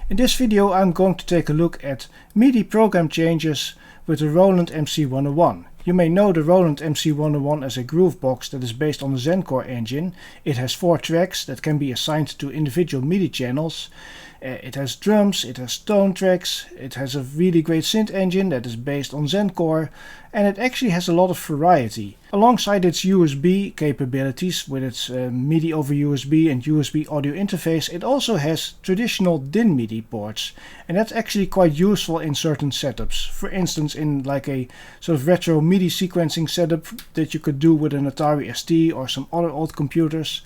In this video I'm going to take a look at MIDI program changes with the Roland MC-101. You may know the Roland MC-101 as a groovebox that is based on the Zencore engine. It has 4 tracks that can be assigned to individual MIDI channels. It has drums, it has tone tracks, it has a really great synth engine that is based on Zencore, and it actually has a lot of variety. Alongside its USB capabilities with its MIDI over USB and USB audio interface, it also has traditional DIN MIDI ports, and that's actually quite useful in certain setups. For instance, in like a sort of retro MIDI sequencing setup that you could do with an Atari ST or some other old computers.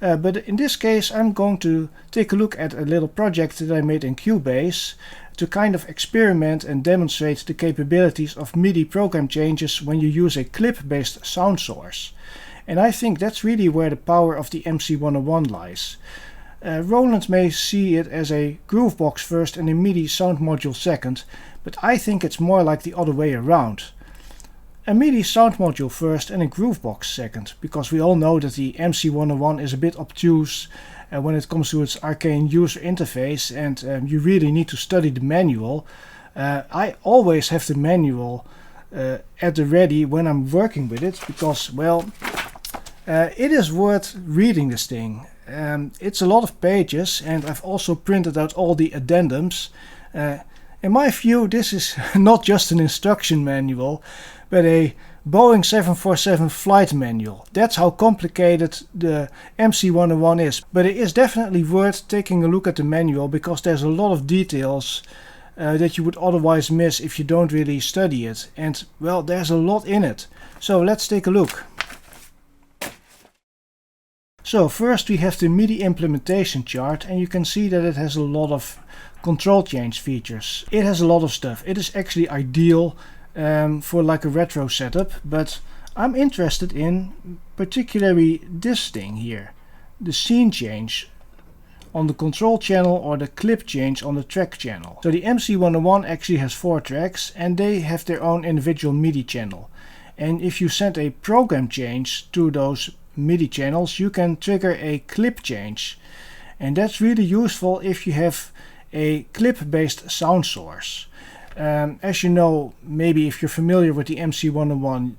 But in this case I'm going to take a look at a little project that I made in Cubase to kind of experiment and demonstrate the capabilities of MIDI program changes when you use a clip-based sound source. And I think that's really where the power of the MC-101 lies. Roland may see it as a groovebox first and a MIDI sound module second, but I think it's more like the other way around. A MIDI sound module first and a groovebox second, because we all know that the MC-101 is a bit obtuse when it comes to its arcane user interface, and you really need to study the manual. I always have the manual at the ready when I'm working with it, because, well, it is worth reading this thing. It's a lot of pages, and I've also printed out all the addendums. In my view, this is not just an instruction manual, but a Boeing 747 flight manual. That's how complicated the MC-101 is. But it is definitely worth taking a look at the manual, because there's a lot of details that you would otherwise miss if you don't really study it. And, well, there's a lot in it. So let's take a look. So first we have the MIDI implementation chart, and you can see that it has a lot of control change features. It has a lot of stuff. It is actually ideal for like a retro setup, but I'm interested in particularly this thing here, the scene change on the control channel or the clip change on the track channel. So the MC-101 actually has 4 tracks, and they have their own individual MIDI channel, and if you send a program change to those MIDI channels, you can trigger a clip change, and that's really useful if you have a clip-based sound source. As you know, maybe if you're familiar with the MC-101,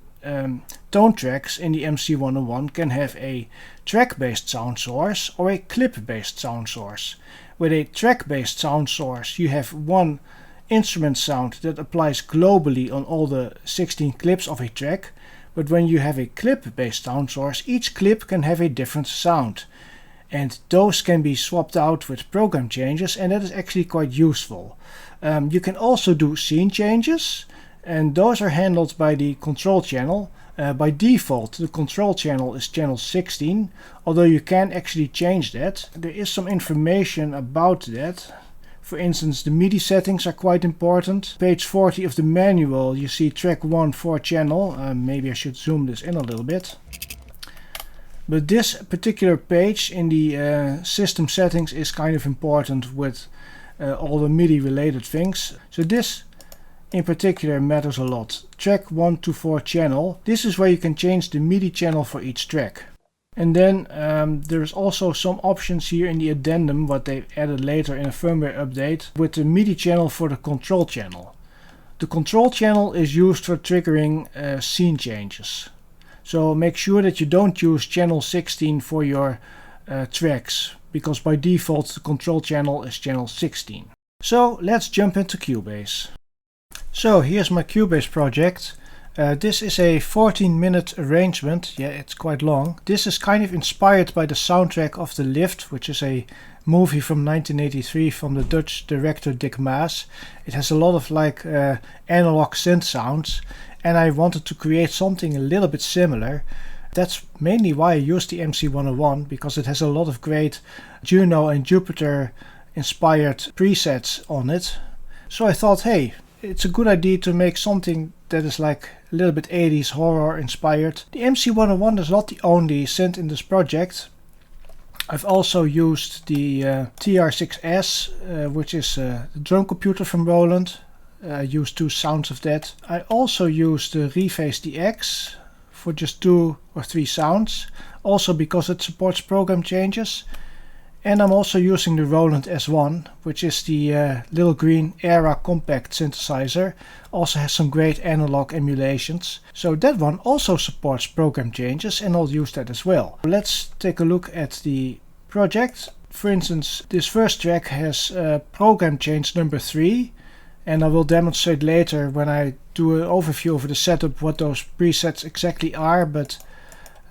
tone tracks in the MC-101 can have a track-based sound source or a clip-based sound source. With a track-based sound source, you have one instrument sound that applies globally on all the 16 clips of a track, but when you have a clip-based sound source, each clip can have a different sound. And those can be swapped out with program changes, and that is actually quite useful. You can also do scene changes, and those are handled by the control channel. By default, the control channel is channel 16, although you can actually change that. There is some information about that. For instance, the MIDI settings are quite important. Page 40 of the manual, you see track 1 4 channel. Maybe I should zoom this in a little bit. But this particular page in the system settings is kind of important with all the MIDI related things. So this in particular matters a lot. Track 1 to 4 channel. This is where you can change the MIDI channel for each track. And then there's also some options here in the addendum, what they added later in a firmware update, with the MIDI channel for the control channel. The control channel is used for triggering scene changes. So make sure that you don't use channel 16 for your tracks, because by default the control channel is channel 16. So let's jump into Cubase. So here's my Cubase project. This is a 14-minute arrangement. Yeah, it's quite long. This is kind of inspired by the soundtrack of The Lift, which is a movie from 1983 from the Dutch director Dick Maas. It has a lot of like analog synth sounds, and I wanted to create something a little bit similar. That's mainly why I used the MC-101, because it has a lot of great Juno and Jupiter inspired presets on it. So I thought, hey, it's a good idea to make something that is like a little bit 80s horror inspired. The MC-101 is not the only synth in this project. I've also used the TR6S, which is the drum computer from Roland. I used 2 sounds of that. I also used the Reface DX for just 2 or 3 sounds, also because it supports program changes. And I'm also using the Roland S1, which is the little green Era compact synthesizer. Also has some great analog emulations. So that one also supports program changes, and I'll use that as well. Let's take a look at the project. For instance, this first track has program change number 3. And I will demonstrate later when I do an overview over the setup what those presets exactly are. But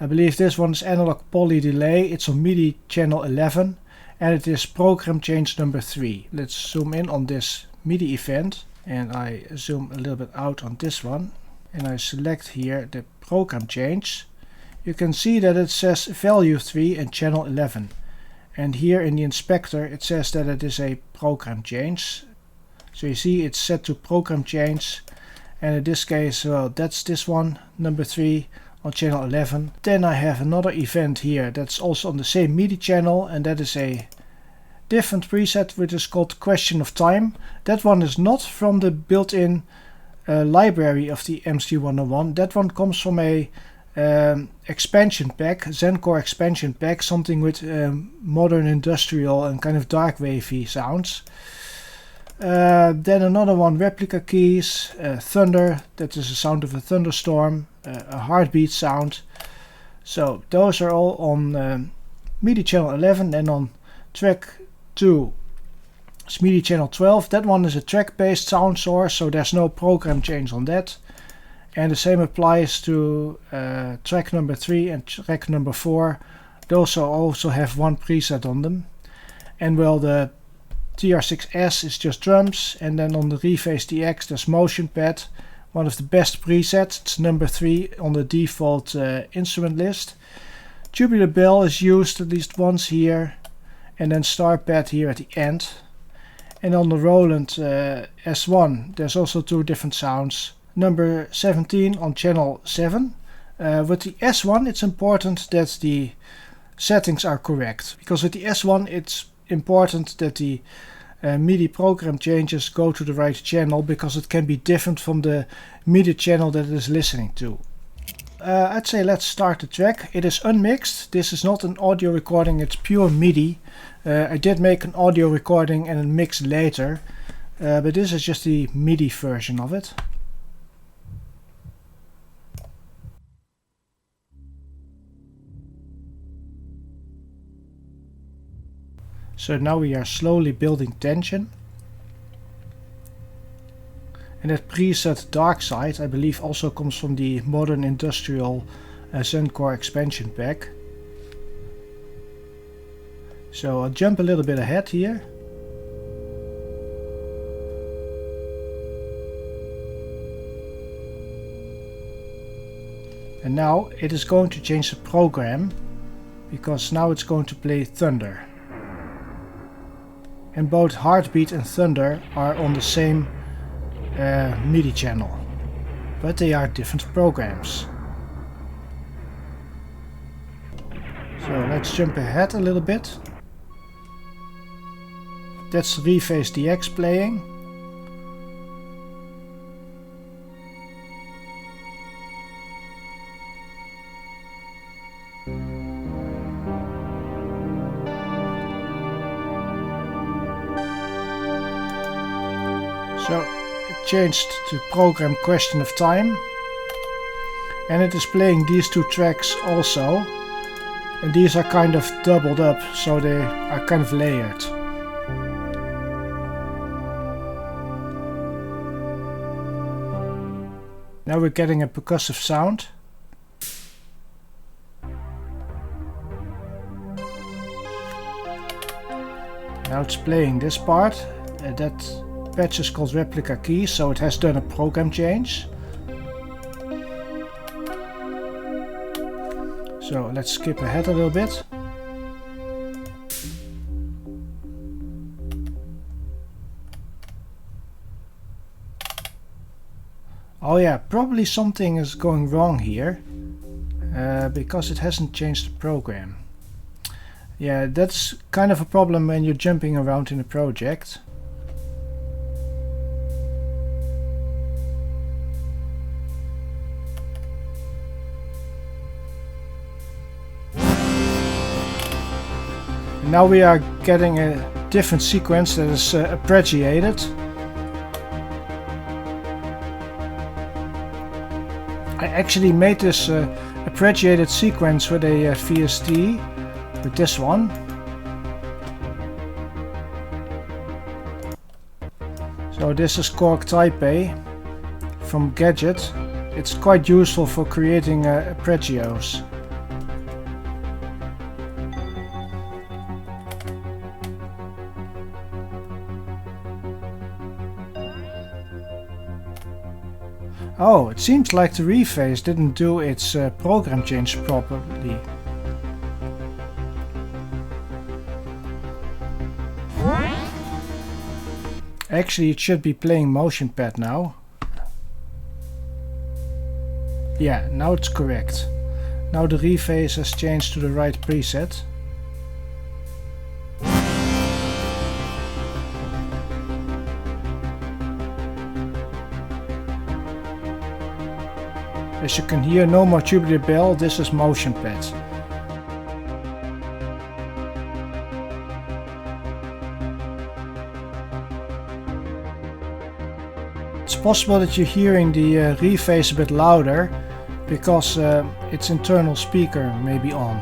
I believe this one is analog poly delay. It's on MIDI channel 11 and it is program change number 3. Let's zoom in on this MIDI event and I zoom a little bit out on this one and I select here the program change. You can see that it says value 3 and channel 11, and here in the inspector it says that it is a program change. So you see it's set to program change, and in this case, well, that's this one, number 3 on channel 11. Then I have another event here that's also on the same MIDI channel, and that is a different preset which is called Question of Time. That one is not from the built-in library of the MC-101. That one comes from a expansion pack, Zencore expansion pack, something with modern industrial and kind of dark wavy sounds. Then another one, replica keys, thunder, that is the sound of a thunderstorm, a heartbeat sound. So those are all on MIDI channel 11, and on track 2 is MIDI channel 12. That one is a track based sound source, so there's no program change on that. And the same applies to track number 3 and track number 4. Those also have one preset on them. And well, the TR6S is just drums, and then on the Reface DX there's motion pad, one of the best presets. It's number 3 on the default instrument list. Tubular bell is used at least once here, and then star pad here at the end. And on the Roland S1 there's also 2 different sounds. Number 17 on channel 7. With the S1 it's important that the settings are correct, because with the S1 it's important that the MIDI program changes go to the right channel, because it can be different from the MIDI channel that it is listening to. I'd say let's start the track. It is unmixed. This is not an audio recording, it's pure MIDI. I did make an audio recording and a mix later, but this is just the MIDI version of it. So now we are slowly building tension. And that preset Dark Side, I believe, also comes from the modern industrial Zencore expansion pack. So I'll jump a little bit ahead here. And now it is going to change the program, because now it's going to play Thunder. And both Heartbeat and Thunder are on the same MIDI channel, but they are different programs. So let's jump ahead a little bit. That's Reface DX playing. So it changed to program Question of Time, and it is playing these 2 tracks also, and these are kind of doubled up, so they are kind of layered. Now we're getting a percussive sound. Now it's playing this part, that patch is called replica keys, so it has done a program change. So let's skip ahead a little bit. Oh yeah, probably something is going wrong here, because it hasn't changed the program. Yeah, that's kind of a problem when you're jumping around in a project. now we are getting a different sequence that is arpeggiated. I actually made this arpeggiated sequence with a VST, with this one. So this is Cork Taipei from Gadget. It's quite useful for creating arpeggios. Oh, it seems like the Reface didn't do its program change properly. Actually, it should be playing motion pad now. Yeah, now it's correct. Now the Reface has changed to the right preset. As you can hear, no more tubular bell, this is motion pad. It's possible that you're hearing the Reface a bit louder because its internal speaker may be on.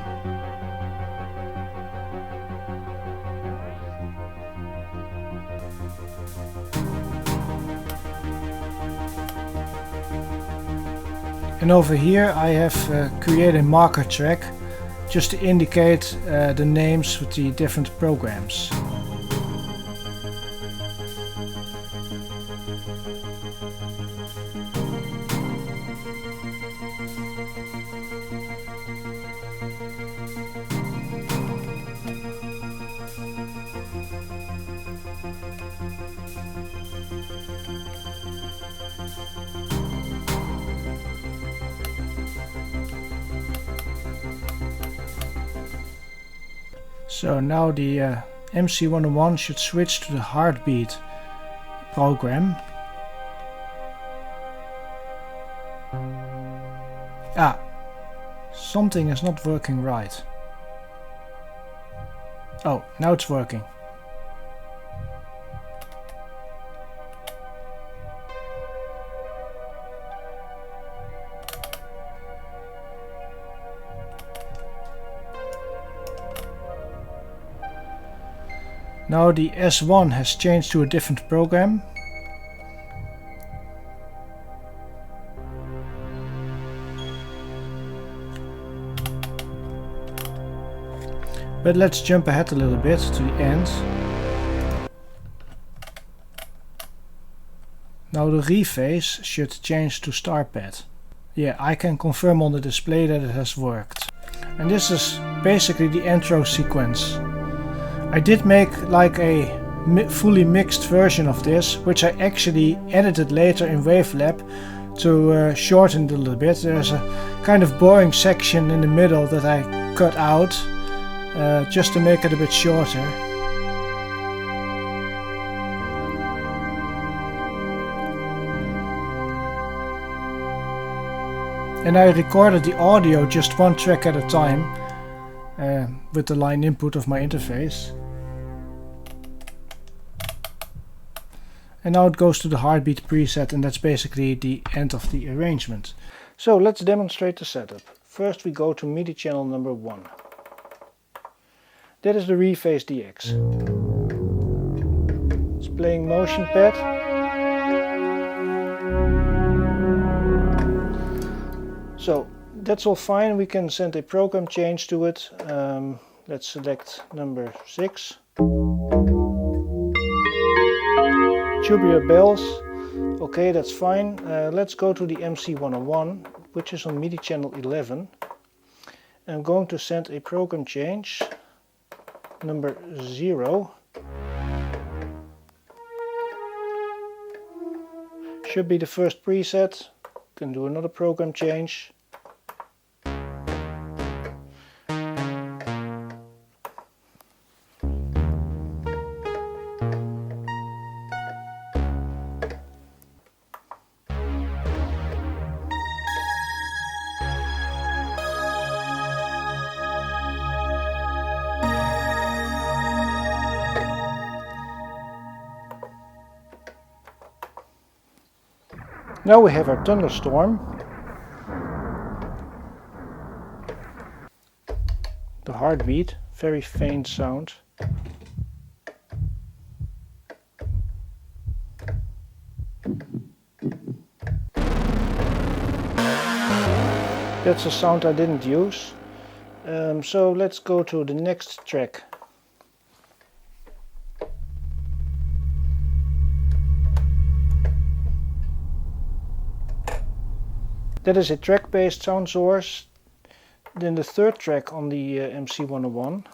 And over here I have created a marker track just to indicate the names with the different programs. So now the MC-101 should switch to the heartbeat program. Ah, something is not working right. Oh, now it's working. Now the S1 has changed to a different program. But let's jump ahead a little bit to the end. Now the Reface should change to StarPad. Yeah, I can confirm on the display that it has worked. And this is basically the intro sequence. I did make like a fully mixed version of this, which I actually edited later in Wavelab to shorten it a little bit. There's a kind of boring section in the middle that I cut out just to make it a bit shorter. And I recorded the audio just one track at a time with the line input of my interface. And now it goes to the heartbeat preset, and that's basically the end of the arrangement. So let's demonstrate the setup. First we go to MIDI channel number 1. That is the Reface DX. It's playing motion pad. So that's all fine, we can send a program change to it. Let's select number 6. Tubular bells, okay, that's fine. Let's go to the MC-101, which is on MIDI channel 11. I'm going to send a program change, number 0. Should be the first preset. Can do another program change. Now we have our thunderstorm. The heartbeat, very faint sound. That's a sound I didn't use. So let's go to the next track. That is a track-based sound source. Then the third track on the MC-101.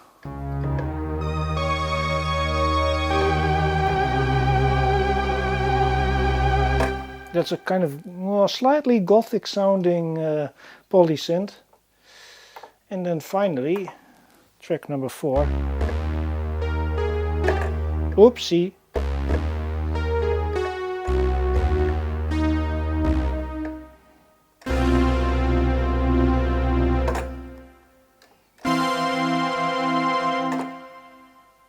That's a kind of slightly gothic sounding polysynth. And then finally, track number 4. Oopsie.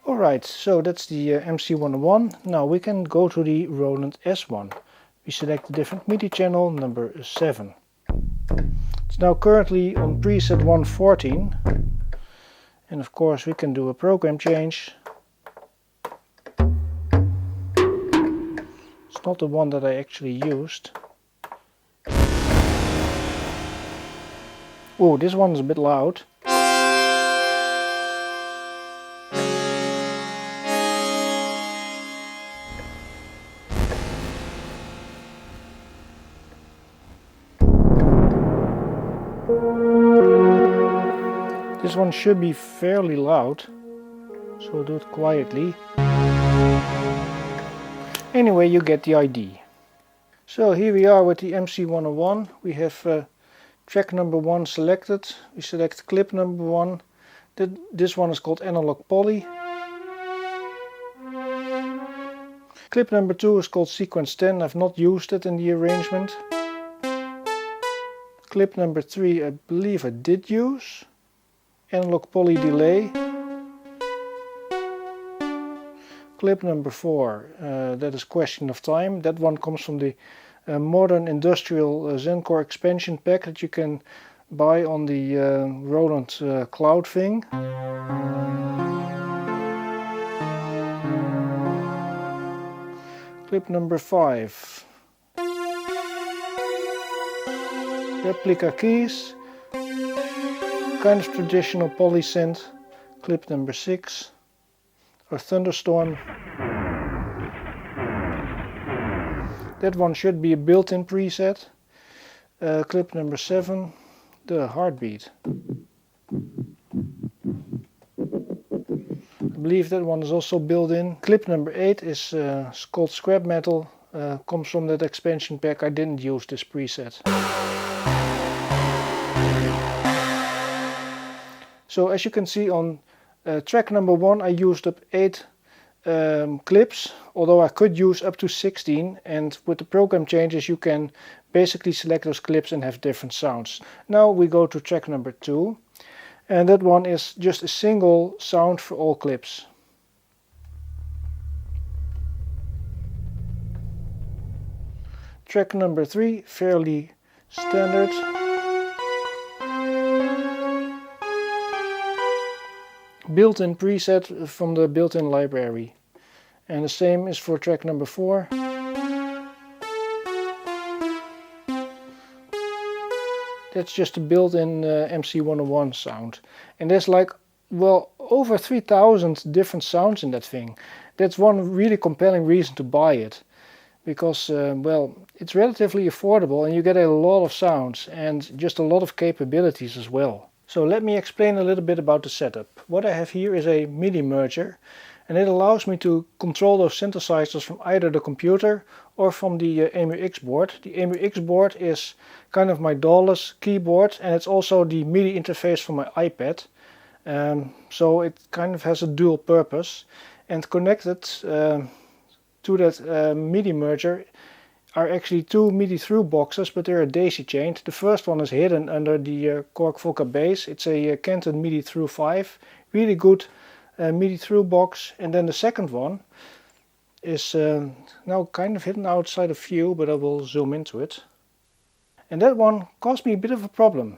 Alright, so that's the MC-101. Now we can go to the Roland S1. We select the different MIDI channel number 7. It's now currently on preset 114. And of course we can do a program change. It's not the one that I actually used. Oh, this one is a bit loud. This one should be fairly loud, so I'll do it quietly. Anyway, you get the idea. So here we are with the MC-101. We have track number 1 selected. We select clip number 1. This one is called Analog Poly. Clip number 2 is called Sequence 10. I've not used it in the arrangement. Clip number 3 I believe I did use. Analog Poly Delay. Clip number 4, that is Question of Time. That one comes from the modern industrial Zencore expansion pack that you can buy on the Roland cloud thing. Clip number 5. Replica keys. Kind of traditional polysynth. Clip number 6. Or Thunderstorm. That one should be a built-in preset. Clip number 7. The heartbeat. I believe that one is also built in. Clip number 8 is called Scrap Metal. Comes from that expansion pack. I didn't use this preset. So as you can see on track number 1 I used up 8 clips, although I could use up to 16, and with the program changes you can basically select those clips and have different sounds. Now we go to track number 2, and that one is just a single sound for all clips. Track number 3, fairly standard. Built-in preset from the built-in library. And the same is for track number 4. That's just a built-in MC-101 sound. And there's like, well, over 3000 different sounds in that thing. That's one really compelling reason to buy it. Because, well, it's relatively affordable and you get a lot of sounds and just a lot of capabilities as well. So let me explain a little bit about the setup. What I have here is a MIDI merger, and it allows me to control those synthesizers from either the computer or from the EMU X-board. The EMU X-board is kind of my DAWless keyboard, and it's also the MIDI interface for my iPad. So it kind of has a dual purpose, and connected to that MIDI merger are actually 2 Midi Thru-boxes, but they're daisy chained. The first one is hidden under the Korg Volca base. It's a Kenton Midi Thru-5, really good Midi Thru-box. And then the second one is now kind of hidden outside of view, but I will zoom into it. And that one caused me a bit of a problem,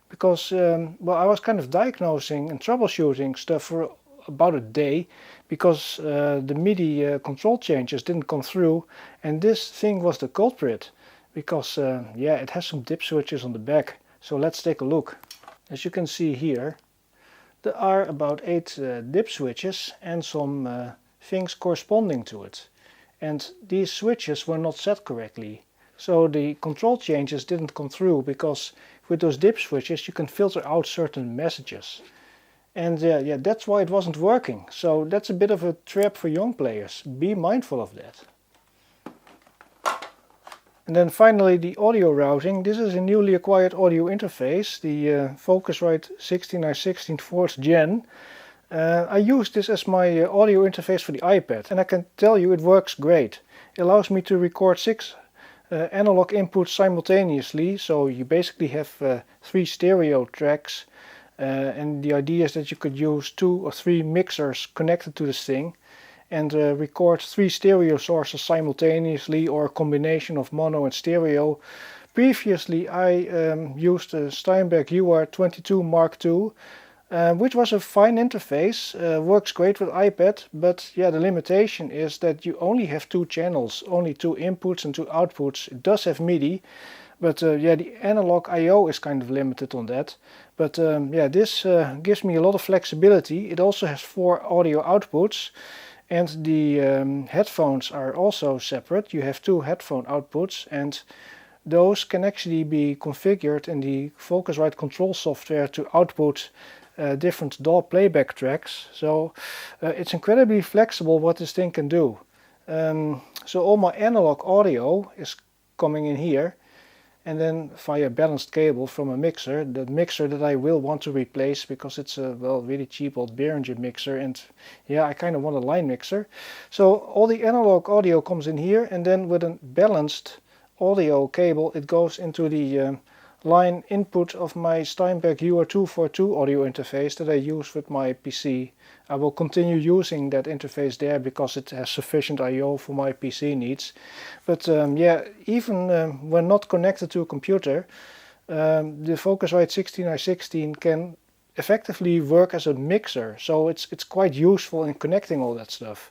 because well, I was kind of diagnosing and troubleshooting stuff for about a day, because the MIDI control changes didn't come through, and this thing was the culprit, because yeah, it has some dip switches on the back. So let's take a look. As you can see here, there are about 8 dip switches and some things corresponding to it. And these switches were not set correctly. So the control changes didn't come through, because with those dip switches you can filter out certain messages. And yeah, that's why it wasn't working. So that's a bit of a trap for young players. Be mindful of that. And then finally, the audio routing. This is a newly acquired audio interface, the Focusrite 16x16 4th Gen. I use this as my audio interface for the iPad, and I can tell you it works great. It allows me to record 6 analog inputs simultaneously, so you basically have 3 stereo tracks, and the idea is that you could use 2 or 3 mixers connected to this thing and record 3 stereo sources simultaneously, or a combination of mono and stereo. Previously I used a Steinberg UR22 Mark II, which was a fine interface, works great with iPad, but yeah, the limitation is that you only have 2 channels, only 2 inputs and 2 outputs. It does have MIDI, but yeah, the analog I/O is kind of limited on that. But yeah, this gives me a lot of flexibility. It also has 4 audio outputs, and the headphones are also separate. You have 2 headphone outputs, and those can actually be configured in the Focusrite control software to output different DAW playback tracks. So it's incredibly flexible what this thing can do. So all my analog audio is coming in here, and then via balanced cable from a mixer, the mixer that I will want to replace, because it's a, well, really cheap old Behringer mixer, and yeah, I kind of want a line mixer. So all the analog audio comes in here, and then with a balanced audio cable it goes into the line input of my Steinberg UR242 audio interface that I use with my PC. I will continue using that interface there because it has sufficient I/O for my PC needs. But yeah, even when not connected to a computer, the Focusrite 16x16 can effectively work as a mixer. So it's quite useful in connecting all that stuff.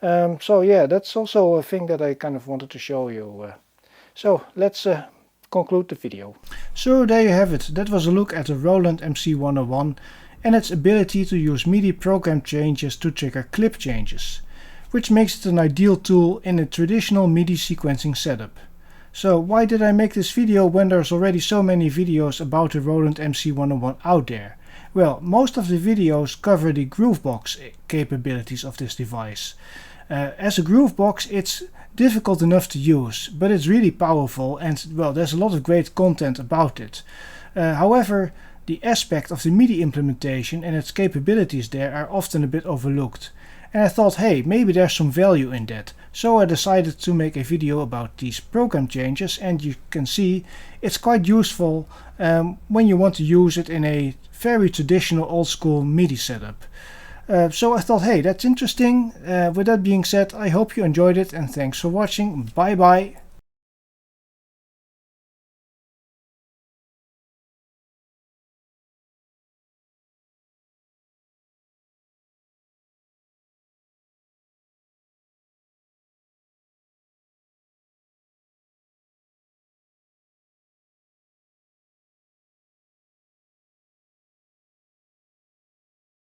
So yeah, that's also a thing that I kind of wanted to show you. So let's conclude the video. So there you have it. That was a look at the Roland MC-101 and its ability to use MIDI program changes to trigger clip changes, which makes it an ideal tool in a traditional MIDI sequencing setup. So why did I make this video when there's already so many videos about the Roland MC-101 out there? Well, most of the videos cover the groovebox capabilities of this device. As a groovebox, it's difficult enough to use, but it's really powerful, and well, there's a lot of great content about it. However, the aspect of the MIDI implementation and its capabilities there are often a bit overlooked. And I thought, hey, maybe there's some value in that. So I decided to make a video about these program changes, and you can see it's quite useful when you want to use it in a very traditional old school MIDI setup. So I thought, hey, that's interesting. With that being said, I hope you enjoyed it, and thanks for watching. Bye bye.